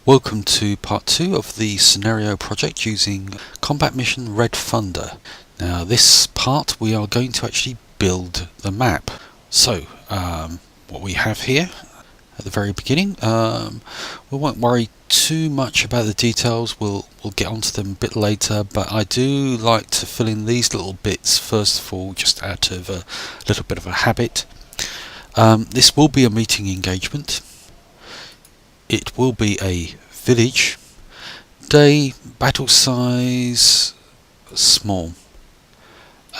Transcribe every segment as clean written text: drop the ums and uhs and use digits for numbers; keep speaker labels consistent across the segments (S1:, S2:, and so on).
S1: Welcome to part 2 of the scenario project using Combat Mission Red Thunder. Now this part we are going to actually build the map. So what we have here at the very beginning, we won't worry too much about the details, we'll get onto them a bit later, but I do like to fill in these little bits first of all, just out of a little bit of a habit. This will be a meeting engagement. It will be a village. Day, battle size, small.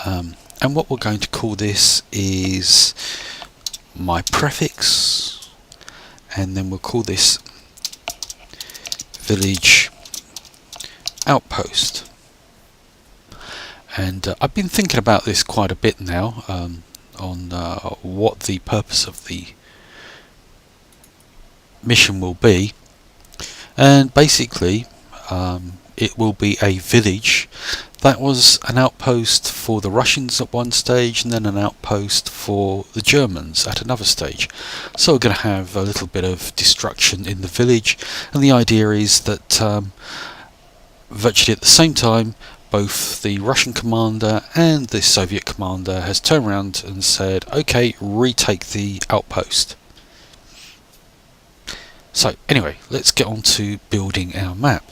S1: And what we're going to call this is my prefix, and then we'll call this village outpost. And I've been thinking about this quite a bit now, on what the purpose of the mission will be, and basically it will be a village that was an outpost for the Russians at one stage and then an outpost for the Germans at another stage. So we're going to have a little bit of destruction in the village, and the idea is that virtually at the same time both the Russian commander and the Soviet commander has turned around and said, okay, retake the outpost. So anyway, let's get on to building our map.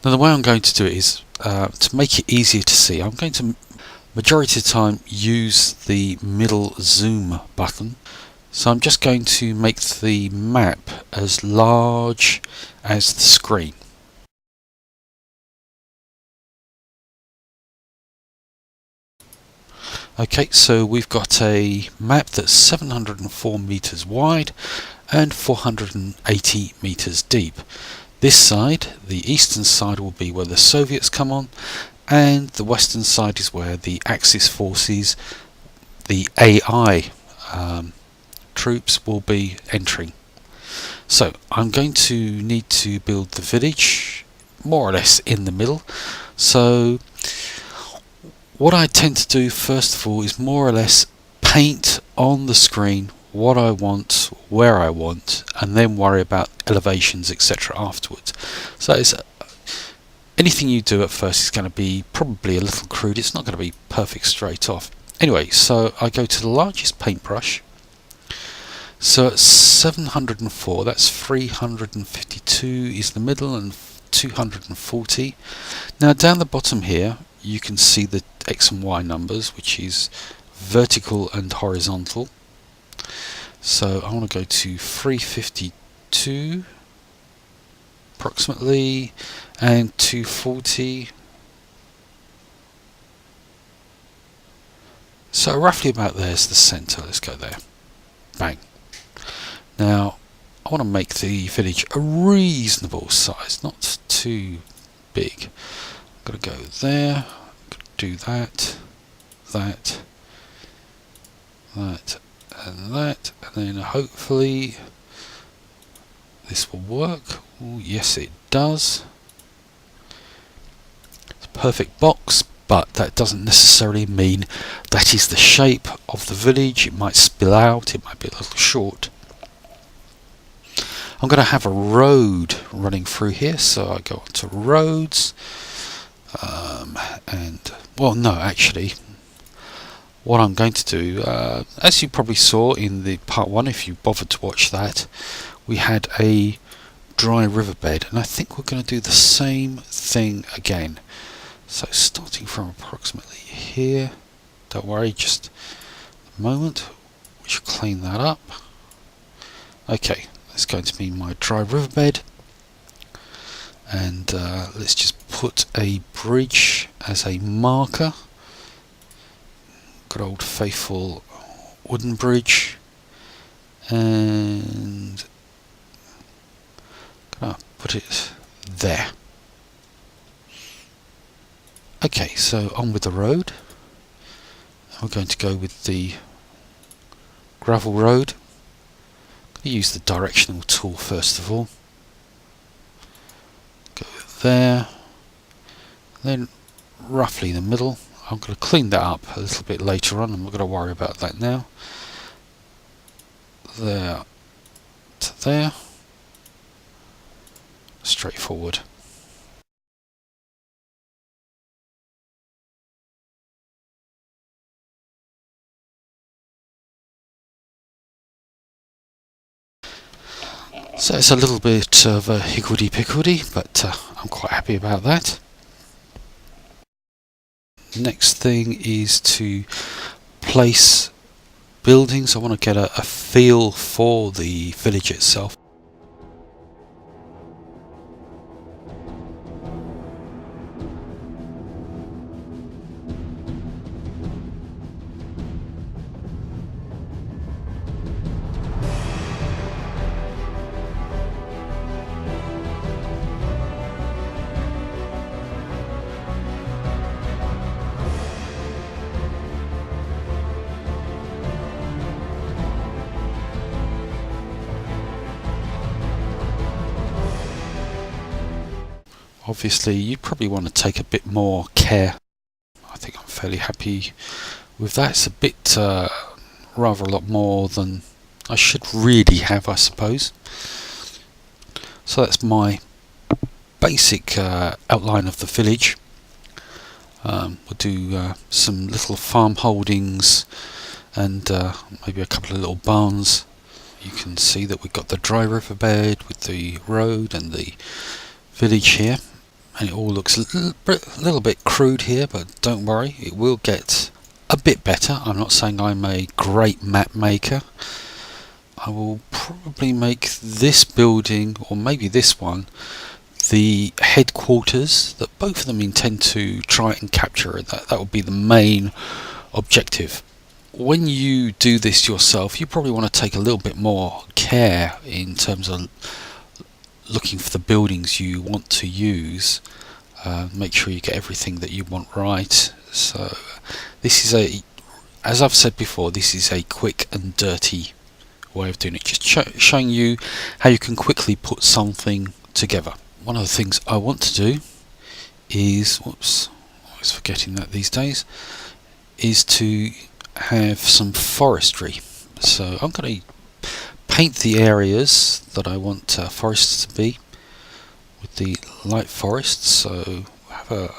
S1: Now the way I'm going to do it is, to make it easier to see, I'm going to majority of the time use the middle zoom button. So I'm just going to make the map as large as the screen. Okay, so we've got a map that's 704 meters wide and 480 meters deep. This side, the eastern side, will be where the Soviets come on, and the western side is where the Axis forces, the AI troops, will be entering. So I'm going to need to build the village more or less in the middle. So what I tend to do first of all is more or less paint on the screen what I want, where I want, and then worry about elevations, etc. afterwards. So it's, anything you do at first is going to be probably a little crude. It's not going to be perfect straight off. Anyway, so I go to the largest paintbrush. So at 704, that's 352 is the middle and 240. Now down the bottom here you can see the X and Y numbers, which is vertical and horizontal. So I want to go to 352 approximately, and 240. So roughly about there's the centre. Let's go there. Bang. Now I want to make the village a reasonable size, not too big. I'm going to go there, do that, that, and that, and then hopefully this will work. Ooh, yes it does. It's a perfect box, but that doesn't necessarily mean that is the shape of the village. It might spill out, it might be a little short. I'm going to have a road running through here, so I go on to roads, and well, no, actually what I'm going to do, as you probably saw in the part 1, if you bothered to watch that, we had a dry riverbed, and I think we're going to do the same thing again. So starting from approximately here, don't worry, just a moment, we should clean that up. Okay, that's going to be my dry riverbed, and let's just put a bridge as a marker. Good old faithful wooden bridge, and gonna put it there. Okay, so on with the road. We're going to go with the gravel road. I'm going to use the directional tool first of all. Go there, then roughly in the middle. I'm going to clean that up a little bit later on. I'm not going to worry about that now. There to there. straightforward. So it's a little bit of a higgledy-piggledy, but I'm quite happy about that. Next thing is to place buildings. I want to get a feel for the village itself. Obviously, you probably want to take a bit more care. I think I'm fairly happy with that. It's a bit, rather a lot more than I should really have, I suppose. So that's my basic outline of the village. We'll do some little farm holdings and maybe a couple of little barns. You can see that we've got the dry riverbed with the road and the village here, and it all looks a little bit crude here, but don't worry, it will get a bit better. I'm not saying I'm a great map maker. I will probably make this building, or maybe this one, the headquarters that both of them intend to try and capture. That will be the main objective. When you do this yourself, you probably want to take a little bit more care in terms of looking for the buildings you want to use. Make sure you get everything that you want right. So this is as I've said before, this is a quick and dirty way of doing it, just showing you how you can quickly put something together. One of the things I want to do is, whoops, always forgetting that these days, is to have some forestry. So I'm going to paint the areas that I want forests to be with the light forests. So I have a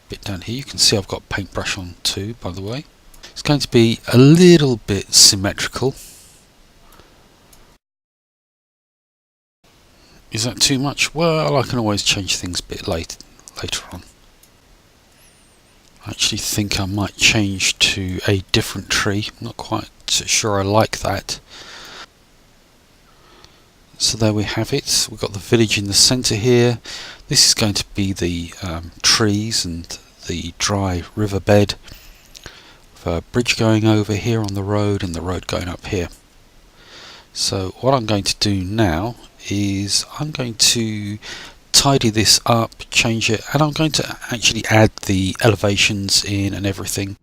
S1: bit down here. You can see I've got paintbrush on too, by the way. It's going to be a little bit symmetrical. Is that too much? Well, I can always change things a bit later on. I actually think I might change to a different tree. I'm not quite sure I like that. So there we have it. We've got the village in the centre here. This is going to be the trees and the dry riverbed. With a bridge going over here on the road and the road going up here. So what I'm going to do now is I'm going to tidy this up, change it, and I'm going to actually add the elevations in and everything.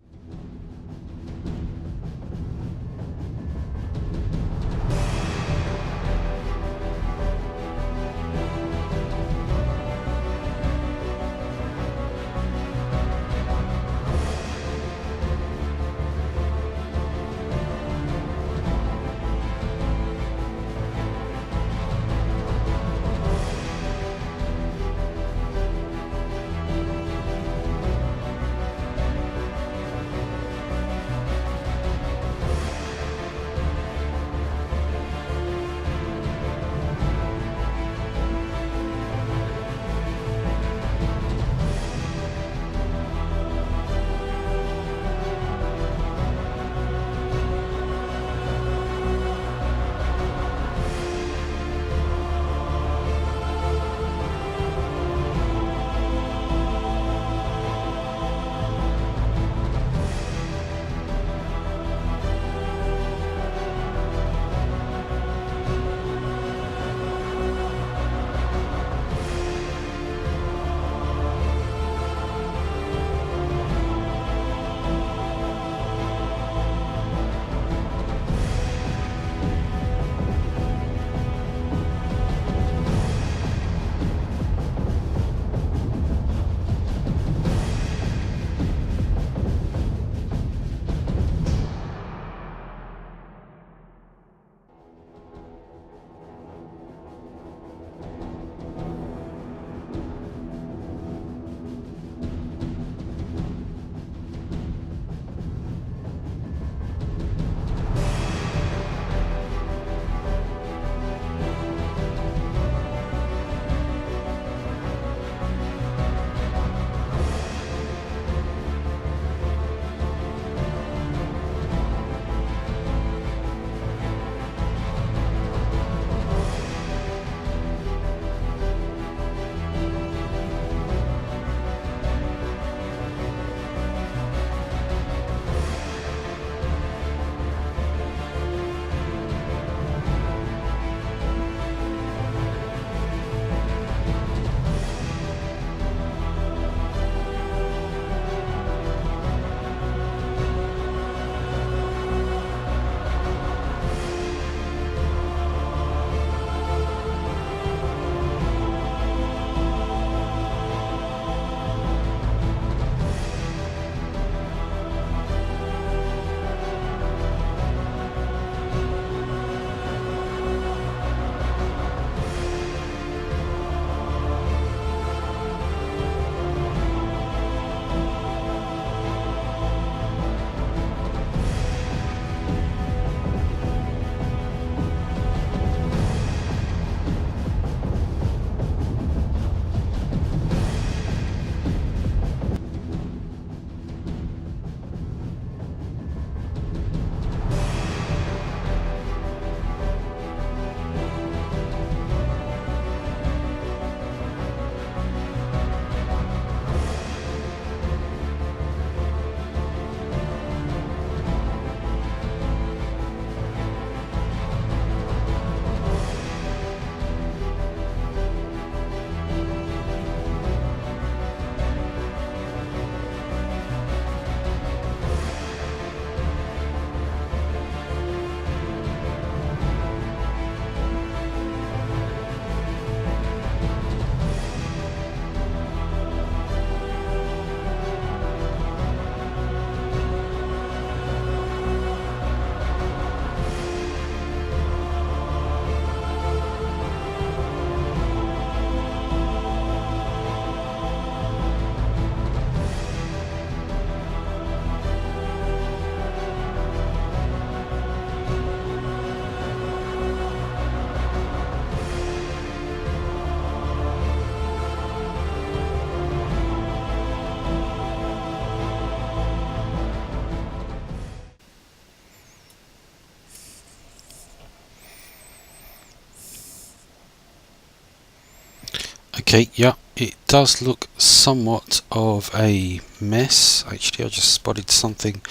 S1: Okay, yeah, it does look somewhat of a mess. Actually, I just spotted something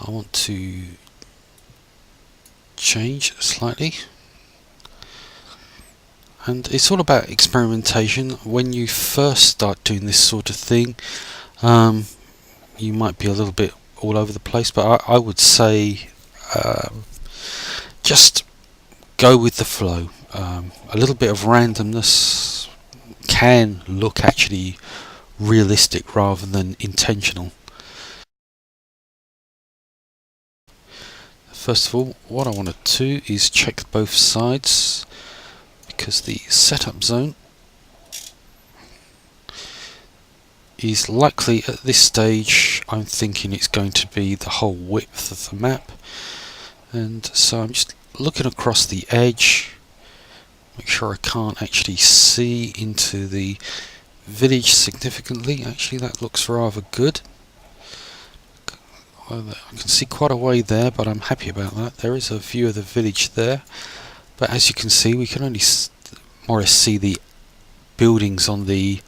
S1: I want to change slightly. And it's all about experimentation. When you first start doing this sort of thing, you might be a little bit all over the place, but I would say just go with the flow. A little bit of randomness can look actually realistic rather than intentional. First of all, what I want to do is check both sides, because the setup zone is likely at this stage, I'm thinking it's going to be the whole width of the map, and so I'm just looking across the edge, make sure I can't actually see into the village significantly. Actually, that looks rather good. Well, I can see quite a way there, but I'm happy about that. There is a view of the village there, but as you can see, we can only more or less see the buildings on the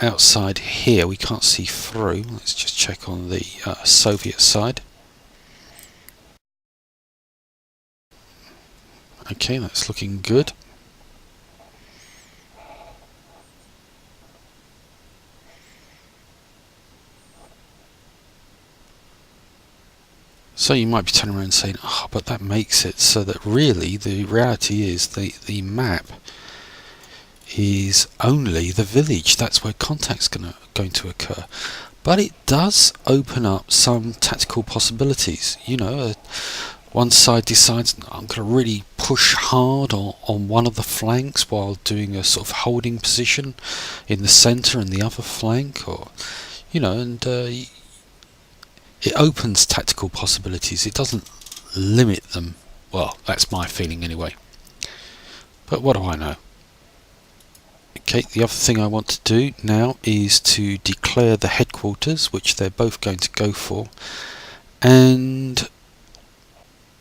S1: outside here. We can't see through. Let's just check on the Soviet side. Okay, that's looking good. So you might be turning around and saying, oh, but that makes it so that really the reality is the map is only the village. That's where contact's going to occur. But it does open up some tactical possibilities. You know, one side decides I'm going to really push hard on one of the flanks while doing a sort of holding position in the centre and the other flank, or you know, and it opens tactical possibilities. It doesn't limit them. Well, that's my feeling anyway. But what do I know? Okay, the other thing I want to do now is to declare the headquarters, which they're both going to go for, and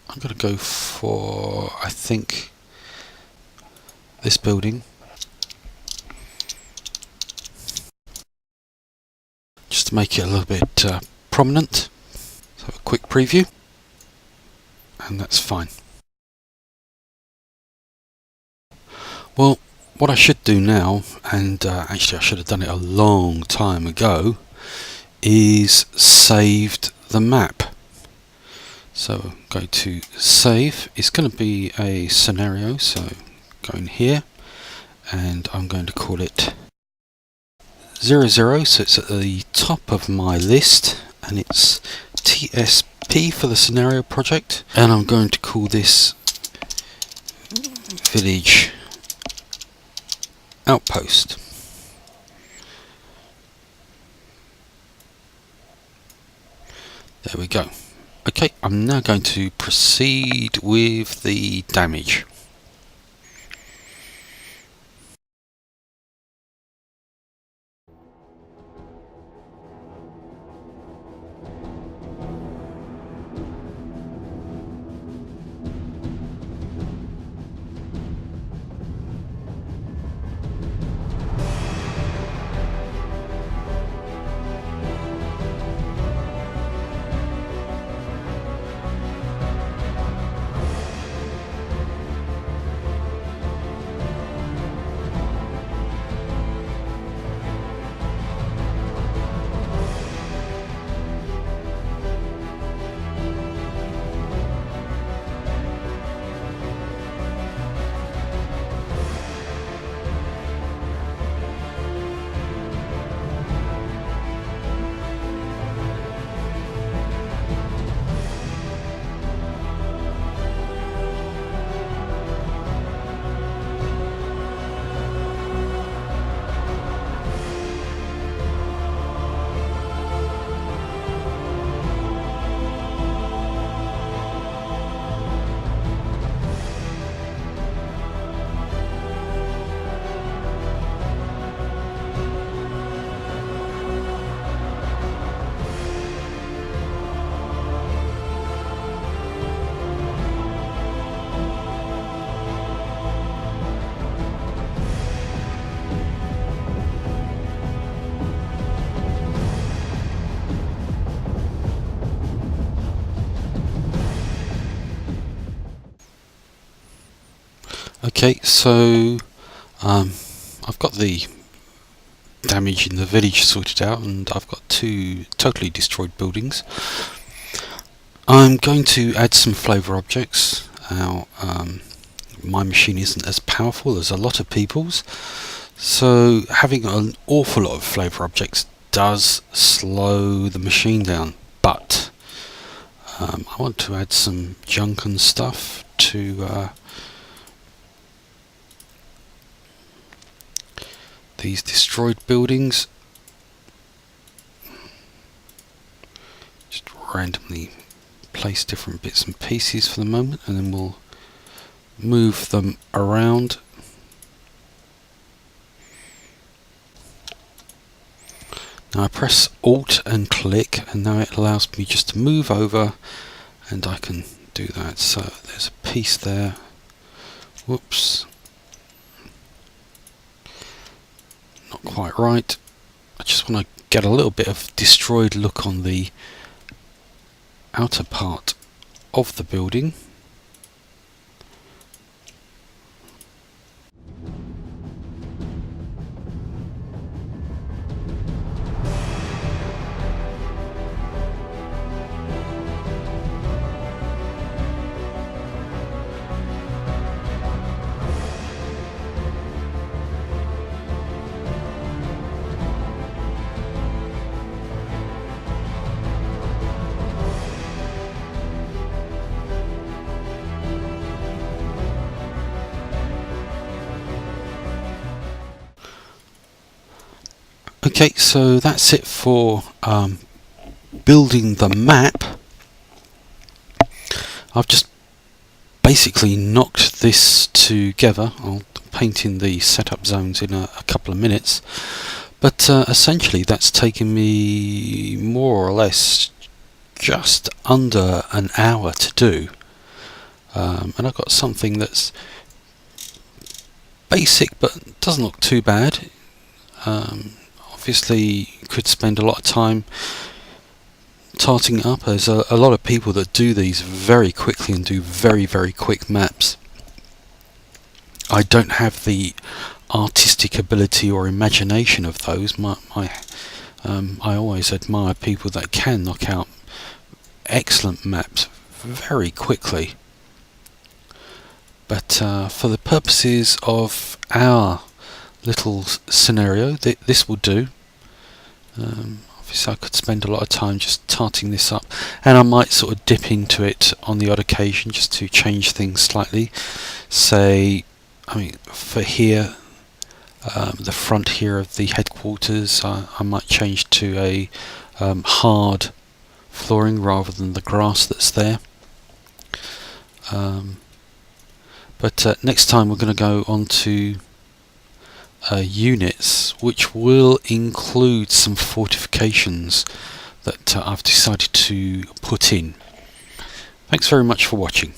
S1: I'm going to go for, I think, this building, just to make it a little bit prominent. Let's have a quick preview, and that's fine. Well, what I should do now, and actually I should have done it a long time ago, is saved the map. So go to save. It's going to be a scenario, so go in here and I'm going to call it 00, so it's at the top of my list, and it's TSP for the scenario project, and I'm going to call this village outpost. There we go. Okay, I'm now going to proceed with the damage. Okay, so I've got the damage in the village sorted out, and I've got 2 totally destroyed buildings. I'm going to add some flavor objects. Now, my machine isn't as powerful as a lot of people's, so having an awful lot of flavor objects does slow the machine down, but I want to add some junk and stuff to these destroyed buildings. Just randomly place different bits and pieces for the moment, and then we'll move them around. Now I press Alt and click, and now it allows me just to move over, and I can do that. So there's a piece there. Whoops. Not quite right. I just want to get a little bit of destroyed look on the outer part of the building. Okay, so that's it for building the map. I've just basically knocked this together. I'll paint in the setup zones in a couple of minutes, but essentially that's taken me more or less just under an hour to do, and I've got something that's basic but doesn't look too bad. Obviously you could spend a lot of time tarting it up. There's a lot of people that do these very quickly and do very quick maps. I don't have the artistic ability or imagination of those. I always admire people that can knock out excellent maps very quickly. But for the purposes of our little scenario, this will do. Obviously I could spend a lot of time just tarting this up, and I might sort of dip into it on the odd occasion just to change things slightly. Say, I mean, for here, the front here of the headquarters, I might change to a hard flooring rather than the grass that's there. But next time we're going to go on to units, which will include some fortifications that I've decided to put in. Thanks very much for watching.